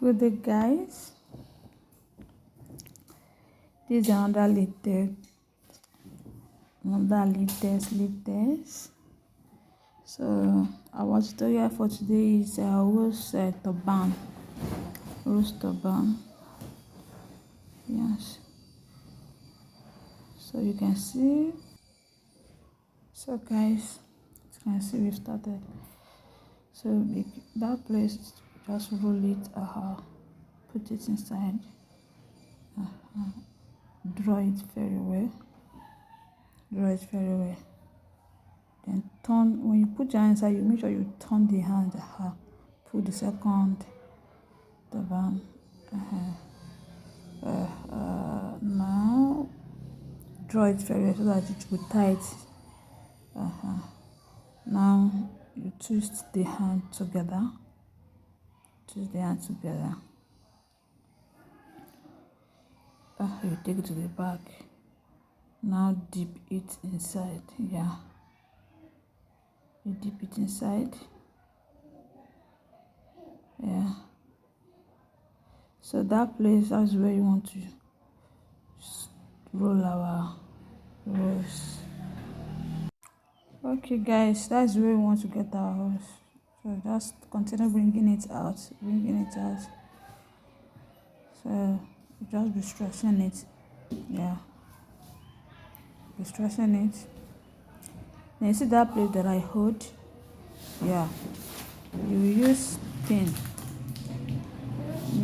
Good day, guys. This is another latest. So our tutorial for today is roast turban. Yes. So you can see. So guys, you can see we've started. So that place, just roll it. Put it inside. Draw it very well. Then turn. When you put your hand inside, you make sure you turn the hand. Put the second turban. Now draw it very well so that it will tight. Now you twist the hand together. You take it to the back. Now dip it inside. You dip it inside. So that place, that's where you want to roll our roast. Okay guys, that's where we want to get our roast. So just continue bringing it out. So just be stretching it. Be stretching it. Then you see that place that I hold? You use pin.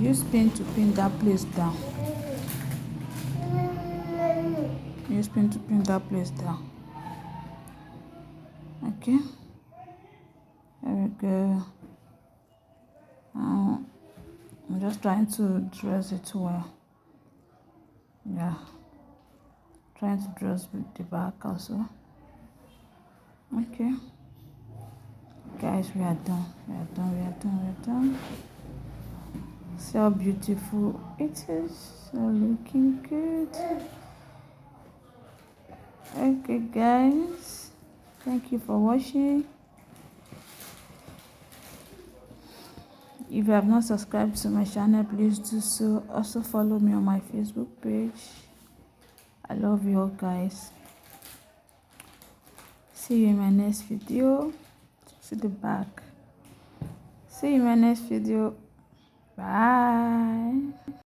Use pin to pin that place down. Okay. There we go. Now I'm just trying to dress it well. Trying to dress with the back also. Okay. Guys, we are done. See how beautiful it is. So looking good. Okay guys, thank you for watching. If you have not subscribed to my channel, please do so. Also follow me on my Facebook page. I love you all guys. See you in my next video. See the back. See you in my next video. Bye.